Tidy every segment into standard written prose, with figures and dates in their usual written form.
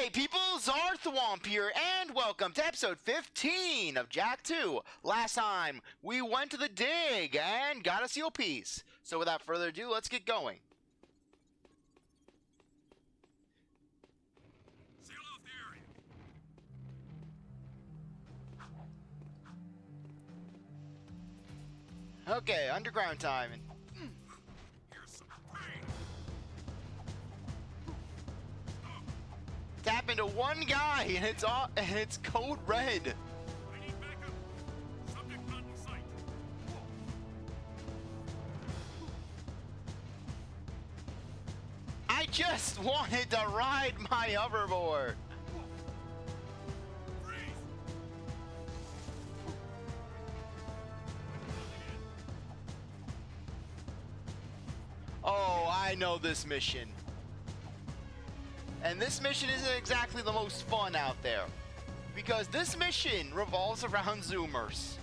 Hey people, CzarThwomp here, and welcome to episode 15 of Jak 2. Last time, we went to the dig and got a seal piece. So without further ado, let's get going. Seal off the area. Okay, underground time. Here's some pain. Tap into one guy, and it's code red. I need backup. Subject not in sight. I just wanted to ride my hoverboard. Freeze! Oh, I know this mission. And this mission isn't exactly the most fun out there, because this mission revolves around Zoomers.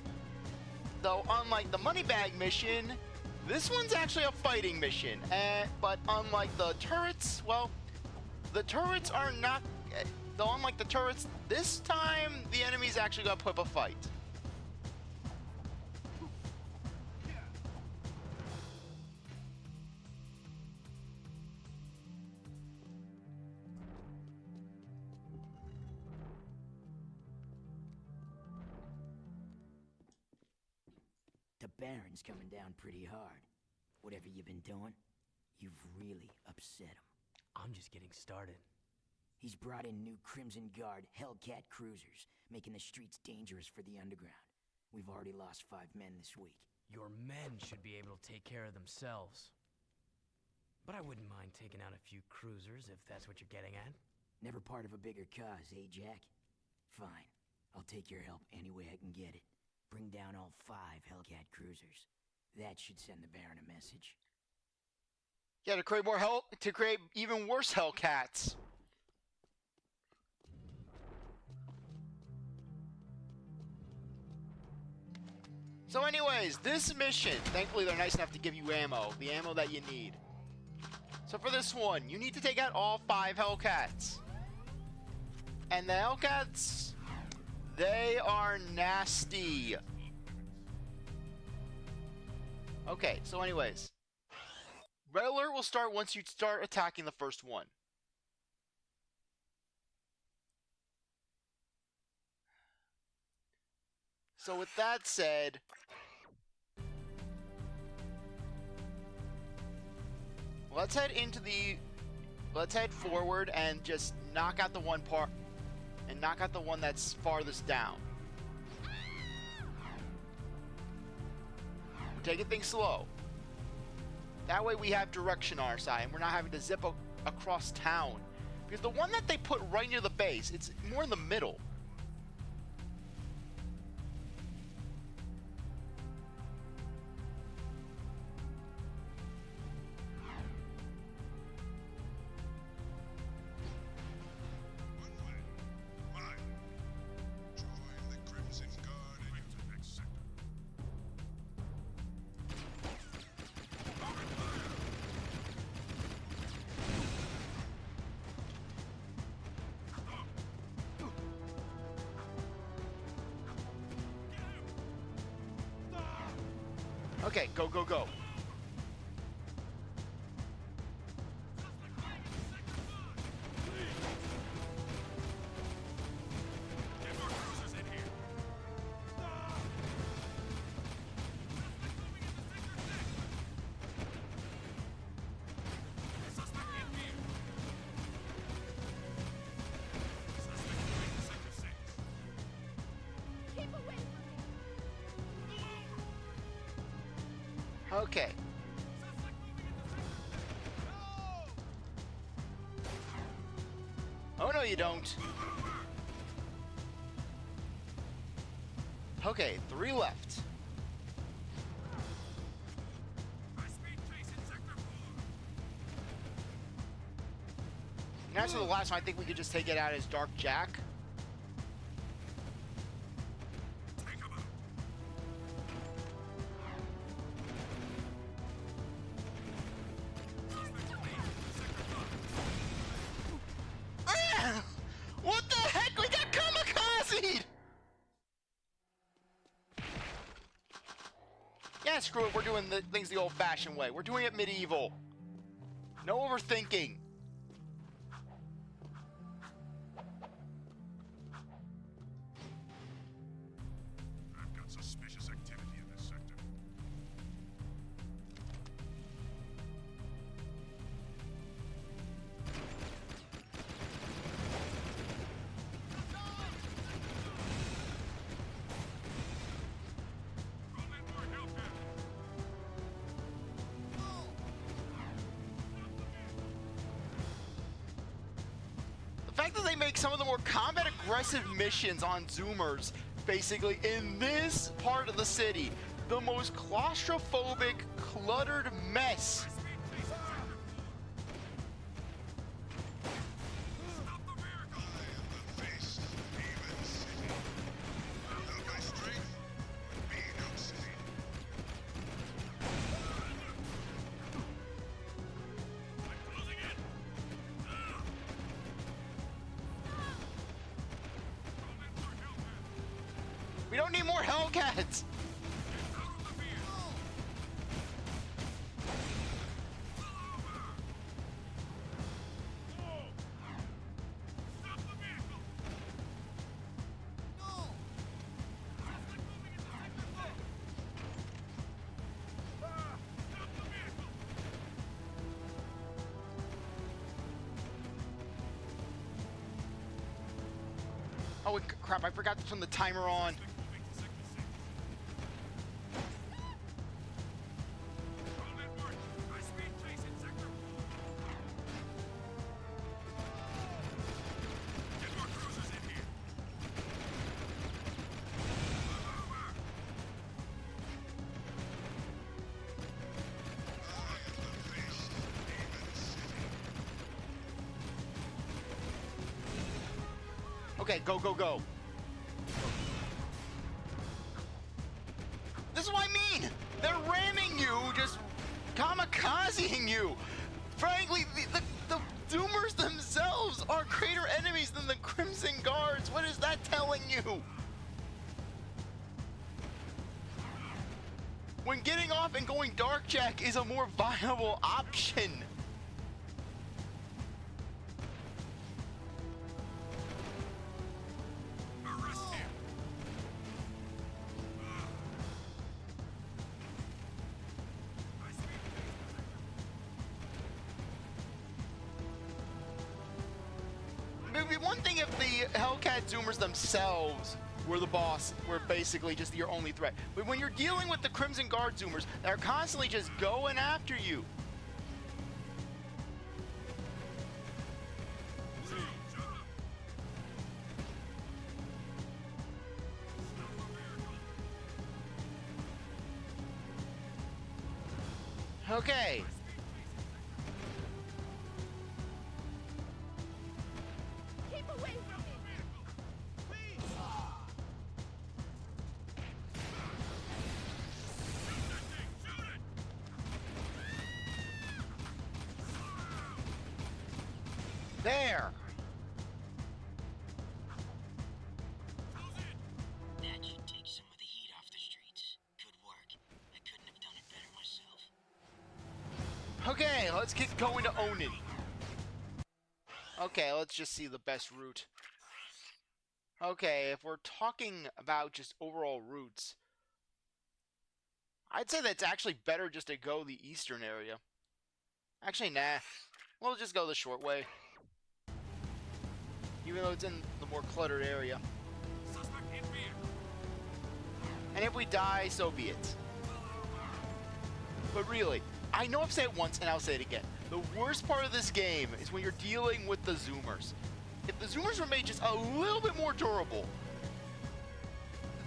Though unlike the money bag mission, this one's actually a fighting mission. But unlike the turrets, well, the turrets are not. Though unlike the turrets, this time the enemy's actually gonna put up a fight. The Baron's coming down pretty hard. Whatever you've been doing, you've really upset him. I'm just getting started. He's brought in new Crimson Guard Hellcat cruisers, making the streets dangerous for the underground. We've already lost 5 men this week. Your men should be able to take care of themselves. But I wouldn't mind taking out a few cruisers if that's what you're getting at. Never part of a bigger cause, eh, Jack? Fine. I'll take your help any way I can get it. Bring down all 5 Hellcat cruisers. That should send the Baron a message. Yeah, to create even worse Hellcats. So anyways, this mission, thankfully they're nice enough to give you ammo, the ammo that you need. So for this one, you need to take out all 5 Hellcats. And the Hellcats, they are nasty. Okay, so anyways. Red alert will start once you start attacking the first one. So with that said, let's head forward and just knock out the one part, and knock out the one that's farthest down. We're taking things slow. That way we have direction on our side, and we're not having to zip across town. Because the one that they put right near the base, it's more in the middle. One way. Mine. Join the Crimson Guard and into the next sector. Open fire! Okay, go, go, go. Get more cruisers in here. Suspect in here. Suspect moving to sector 6. Keep away from me! Okay. Suspect moving into sector 6. Oh no, you don't. Okay, 3 left. High-speed chase in sector 4. And as for the last one, I think we could just take it out as Dark Jack. Take 'em out. Suspect in sector 5. screw it. We're doing things the old-fashioned way. We're doing it medieval. No overthinking. I've got suspicious activity in this sector. Roll in more Hellcat. The fact that they make some of the more combat aggressive missions on Zoomers, basically in this part of the city, the most claustrophobic, cluttered mess. Stop the vehicle! I am the face of Haven City. Know my strength would be no city. I'm closing in! Roll in more Hellcat. We don't need more Hellcats. Out of the vehicle! Stop the vehicle! No! Suspect moving into sector 4! Stop the vehicle! Oh crap, I forgot to turn the timer on. Suspect moving to sector 6. Roll in more high-speed chase in sector 4. Get more cruisers in here. I am the face of Haven City. Okay, go, go, go. This is what I mean! They're ramming you, just kamikazing you! Frankly, the Doomers themselves are greater enemies than the Crimson Guards! What is that telling you? When getting off and going Dark Jack is a more viable option! Arrest him. High-speed chase in sector 4. It would be one thing if the Hellcat Zoomers themselves were the boss, were basically just your only threat. But when you're dealing with the Crimson Guard Zoomers, they're constantly just going after you. Okay. Keep away from me! There. That should take some of the heat off the streets. Good work. I couldn't have done it better myself. Okay, let's get going to Onin. Okay, let's just see the best route. Okay, if we're talking about just overall routes, I'd say that it's actually better just to go the eastern area. Actually, nah. We'll just go the short way. Even though it's in the more cluttered area. Suspect in vehicle. And if we die, so be it. But really, I know I've said it once and I'll say it again. The worst part of this game is when you're dealing with the Zoomers. If the Zoomers were made just a little bit more durable,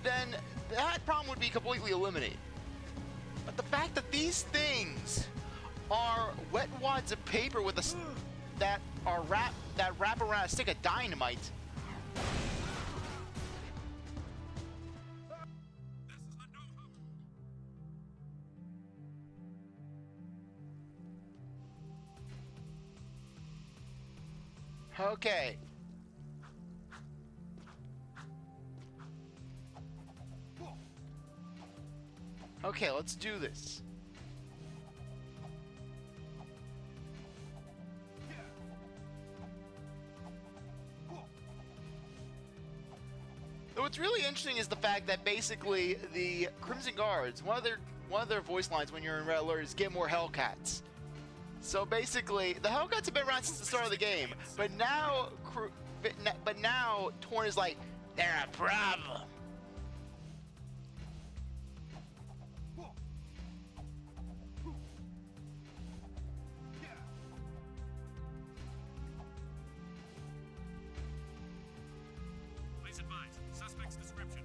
then that problem would be completely eliminated. But the fact that these things are wet wads of paper with that wrap around a stick of dynamite. This is a no-hook. Okay. Okay, let's do this. What's really interesting is the fact that basically the Crimson Guards, one of their voice lines when you're in Red Alert is "Get more Hellcats." So basically, the Hellcats have been around since the start of the game, but now Torn is like, they're a problem. Please advise. Suspect's description.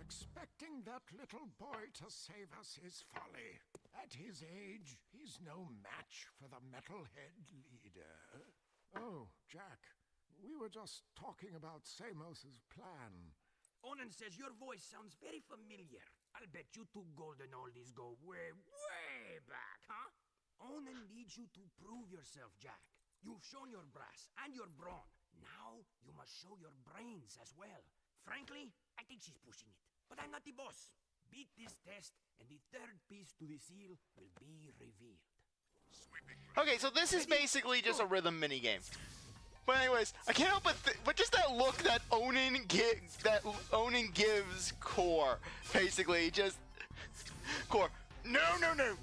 Expecting that little boy to save us is folly. At his age, he's no match for the metalhead leader. Oh, Jack, we were just talking about Samos's plan. Onan says your voice sounds very familiar. I'll bet you two golden oldies go way, way back, huh? Onan needs you to prove yourself, Jack. You've shown your brass and your brawn. Now you must show your brains as well. Frankly, I think she's pushing it. But I'm not the boss. Beat this test, and the third piece to the seal will be revealed. Okay, so this is basically just a rhythm minigame. But anyways, I can't help but just that look that Onan gives Core, basically just Core. No,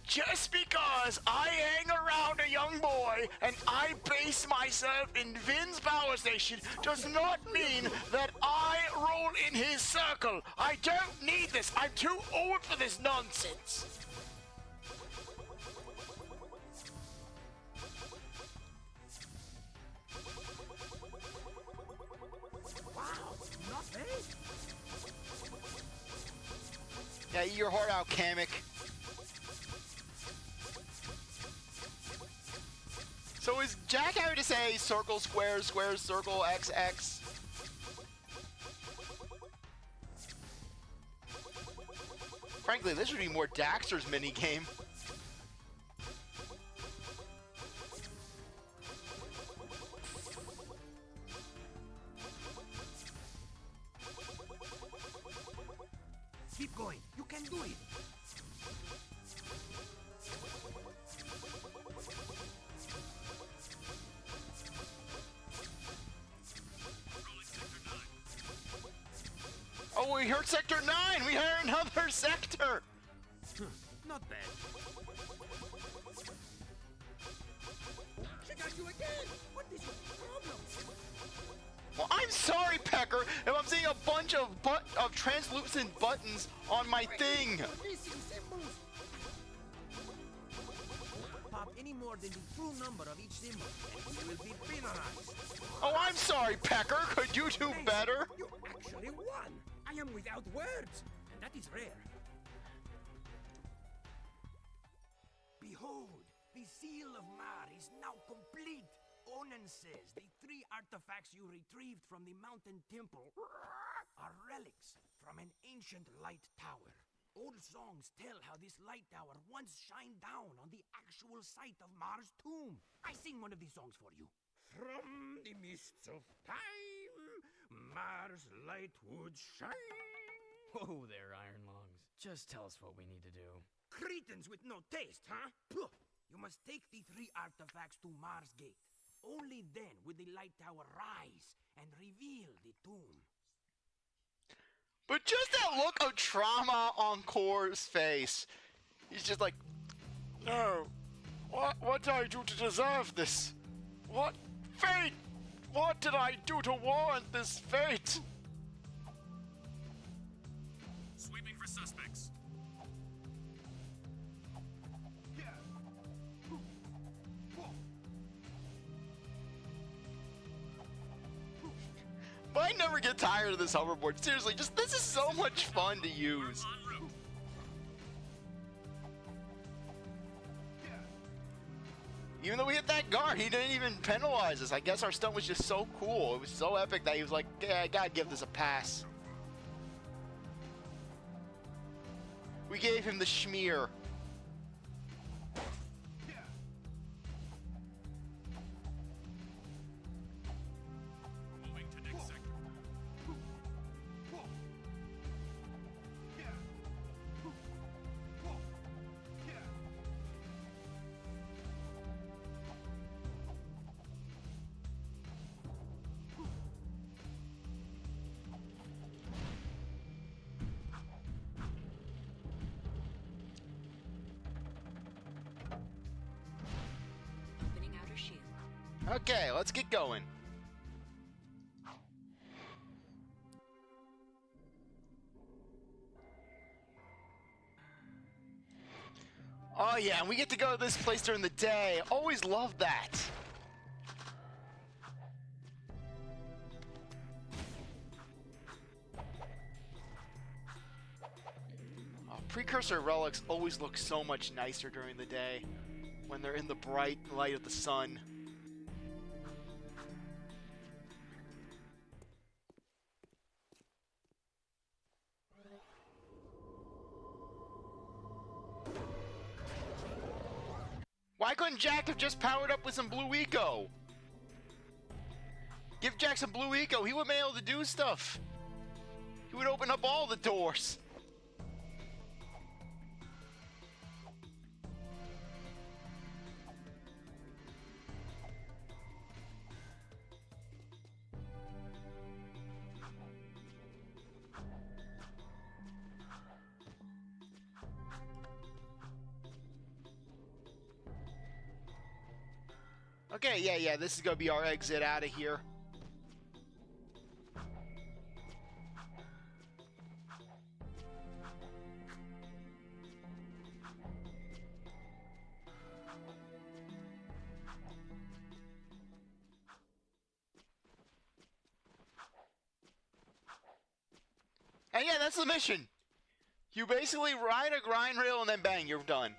just because I hang around a young boy and I base myself in Vin's power station does not mean that I roll in his circle. I don't need this. I'm too old for this nonsense. Wow, not bad. Yeah, eat your heart out, Kamek. So is Jack having to say circle, square, square, circle, X, X? Frankly, this would be more Daxter's minigame. Keep going. You can do it. Oh, we heard Sector 9! We heard another sector! Not bad. She got you again! What is your problem? Well, I'm sorry, Pecker, if I'm seeing a bunch of translucent buttons on my thing. Missing symbols. Pop any more than the true number of each symbol, and you will be penalized. Oh, I'm sorry, Pecker. Could you do better? You actually won! I am without words, and that is rare. Behold, the seal of Mar is now complete. Onan says the 3 artifacts you retrieved from the mountain temple are relics from an ancient light tower. Old songs tell how this light tower once shined down on the actual site of Mar's tomb. I sing one of these songs for you. From the mists of time, Mars light would shine. Whoa there, Iron Lungs. Just tell us what we need to do. Cretans with no taste, huh? Puh. You must take the 3 artifacts to Mars Gate. Only then will the light tower rise and reveal the tomb. But just that look of trauma on Core's face. He's just like, no. What did I do to deserve this? What fate? What did I do to warrant this fate? Sweeping for suspects. But I never get tired of this hoverboard. Seriously, just this is so much fun to use. En route. Even though we hit that guard, he didn't even penalize us. I guess our stunt was just so cool. It was so epic that he was like, yeah, I gotta give this a pass. We gave him the schmear. Okay, let's get going. Oh yeah, and we get to go to this place during the day. Always loved that. Precursor relics always look so much nicer during the day when they're in the bright light of the sun. Why couldn't Jack have just powered up with some blue eco? Give Jack some blue eco, he would be able to do stuff. He would open up all the doors. Okay, yeah, this is gonna be our exit out of here. And yeah, that's the mission. You basically ride a grind rail and then bang, you're done.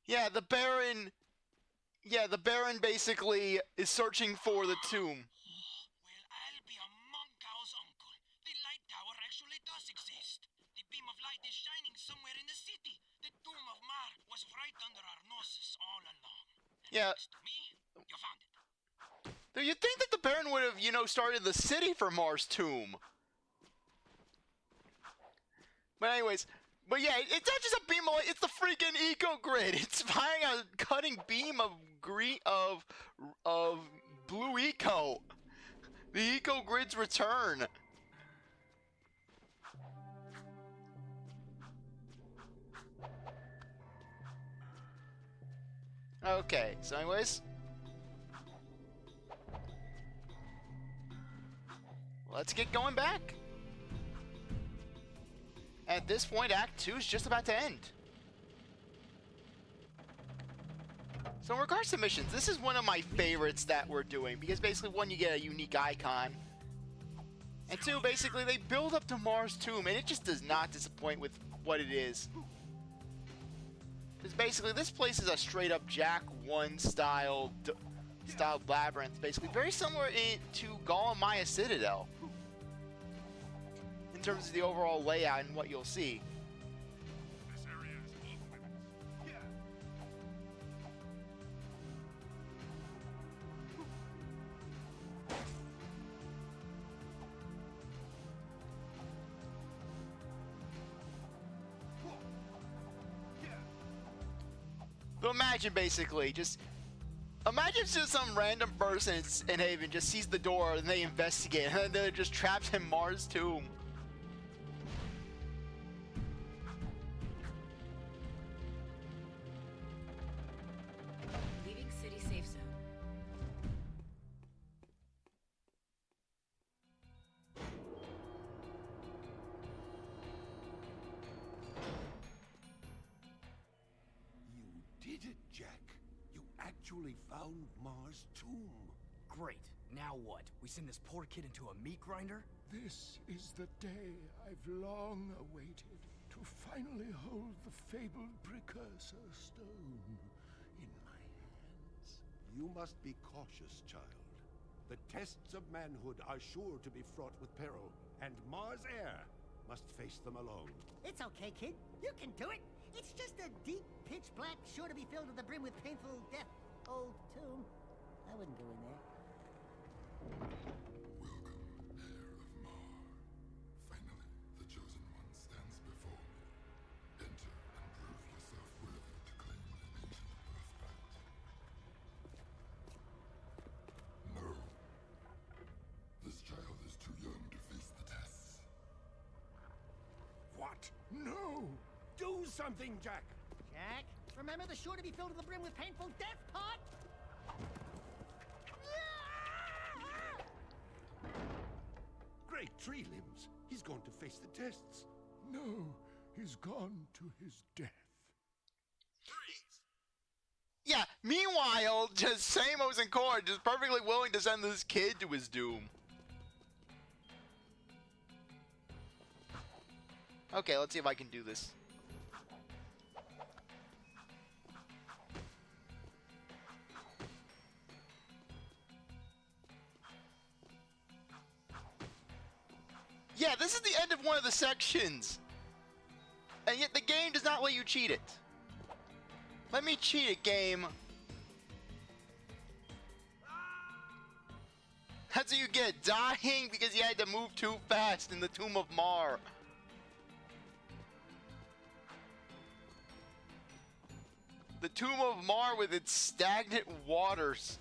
Yeah, the Baron basically is searching for the tomb. Well, I'll be a monkow's uncle. The light tower actually does exist. The beam of light is shining somewhere in the city. The tomb of Mar was right under our noses all along. And Yeah. thanks to me, you found it. Though you'd think that the Baron would have, started the city for Mars' tomb. But anyways, yeah, it's not just a beam of light, it's the freaking eco grid. It's firing a cutting beam of blue eco. The eco grid's return. Okay, so anyways, let's get going back. At this point, Act 2 is just about to end. So in regards to missions, this is one of my favorites that we're doing, because basically, one, you get a unique icon, and two, basically, they build up to Mars' tomb, and it just does not disappoint with what it is. Because basically, this place is a straight-up Jack 1 style labyrinth, basically very similar to Golem Maya Citadel in terms of the overall layout and what you'll see. This area is off limits. Yeah. But imagine basically, imagine just some random person in Haven just sees the door and they investigate and then they're just trapped in Mars' tomb. Leaving city safe zone. You did it, Jack. You actually found Mars' tomb. Great. Now what? We send this poor kid into a meat grinder? This is the day I've long awaited, to finally hold the fabled precursor stone. You must be cautious, child. The tests of manhood are sure to be fraught with peril, and Mars Air must face them alone. It's okay, kid. You can do it. It's just a deep, pitch black, sure to be filled to the brim with painful death old tomb. I wouldn't go in there. Welcome, heir of Mar. Finally, the chosen one stands before me. Enter and prove yourself worthy to claim the ancient birthright. No. This child is too young to face the tests. What? No! Do something, Jack! Jack, remember the sure to be filled to the brim with painful death part? Great tree limbs! He's going to face the tests. No, he's gone to his death. Yeah, meanwhile, just Samos and Cord just perfectly willing to send this kid to his doom. Okay, let's see if I can do this. Yeah, this is the end of one of the sections. And yet the game does not let you cheat it. Let me cheat it, game. That's what you get, dying because you had to move too fast in the Tomb of Mar. The Tomb of Mar with its stagnant waters.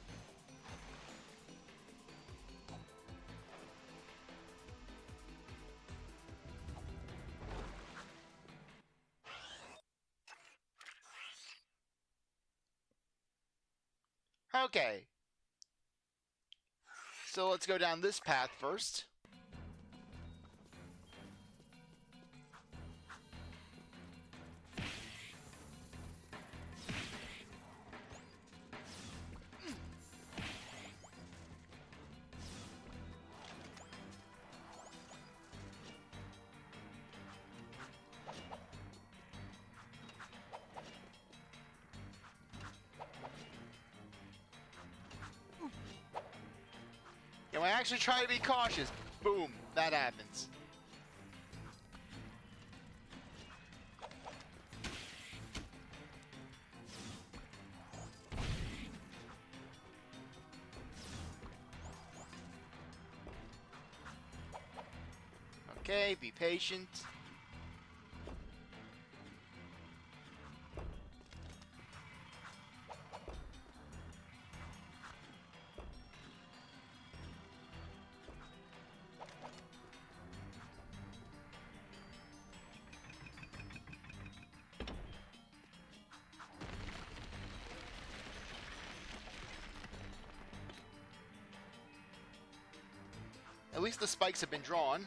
Okay. So let's go down this path first. And when I actually try to be cautious, boom, that happens. Okay, be patient. At least the spikes have been drawn.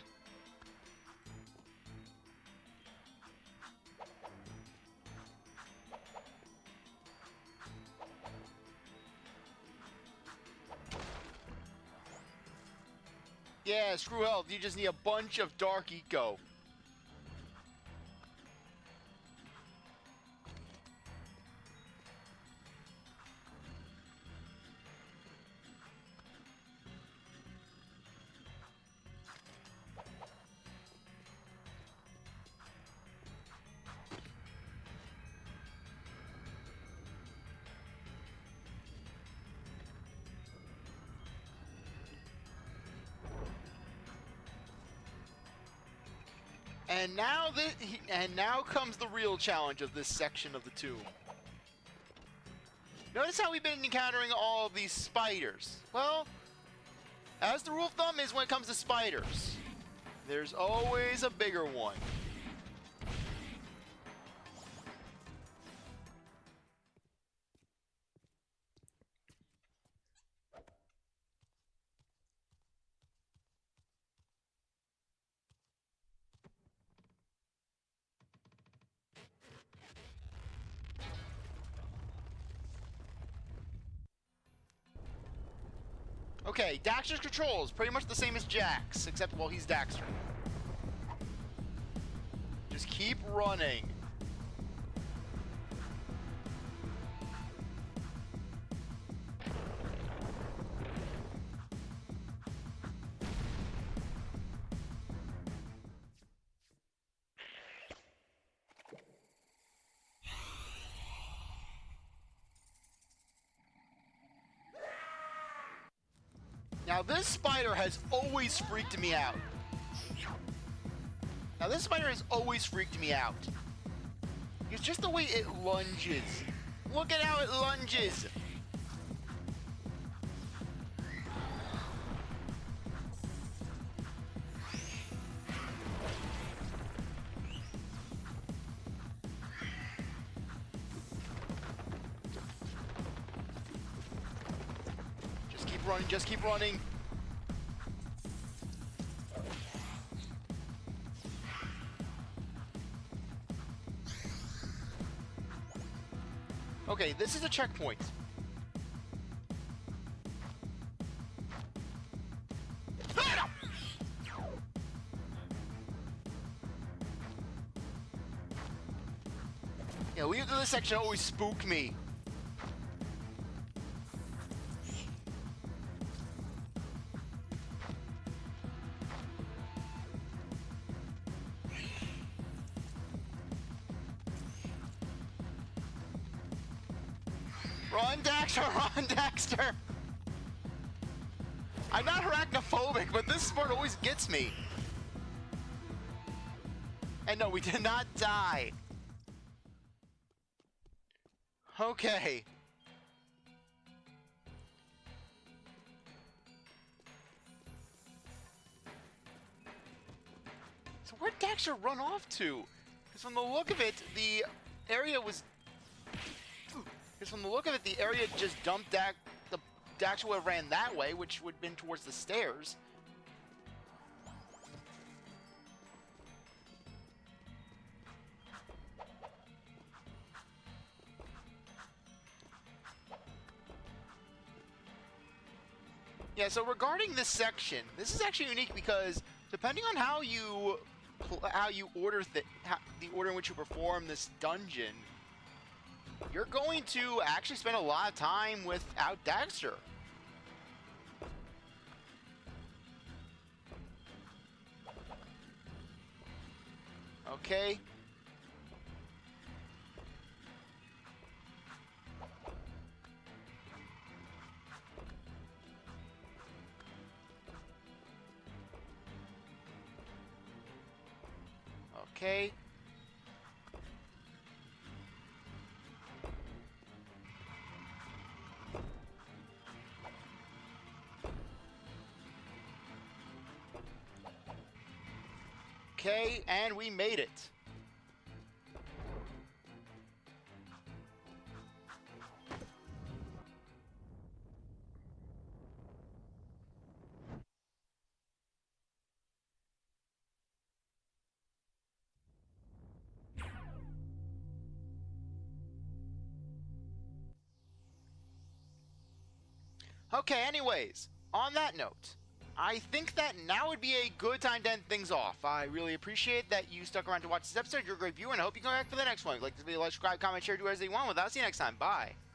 Yeah, screw health. You just need a bunch of dark eco. And now comes the real challenge of this section of the tomb. Notice how we've been encountering all of these spiders. Well, as the rule of thumb is when it comes to spiders, there's always a bigger one. Okay, Daxter's controls pretty much the same as Jack's, except, well, he's Daxter. Just keep running. Now this spider has always freaked me out. It's just the way it lunges. Look at how it lunges. Just keep running. Okay, this is a checkpoint. Yeah, leaving this section always spooked me. Run, Daxter! Run, Daxter! I'm not arachnophobic, but this part always gets me. And no, we did not die. Okay. So where'd Daxter run off to? Because from the look of it, the area was... Because from the look of it, the area just dumped the Daxter would have ran that way, which would have been towards the stairs. Yeah, so regarding this section, this is actually unique because depending on how you order the order in which you perform this dungeon, you're going to actually spend a lot of time without Daxter. Okay. Okay. Okay, and we made it. Okay, anyways, on that note, I think that now would be a good time to end things off. I really appreciate that you stuck around to watch this episode. You're a great viewer, and I hope you come back for the next one. If you'd like this video, like, subscribe, comment, share, do whatever you want. With that, I'll see you next time. Bye.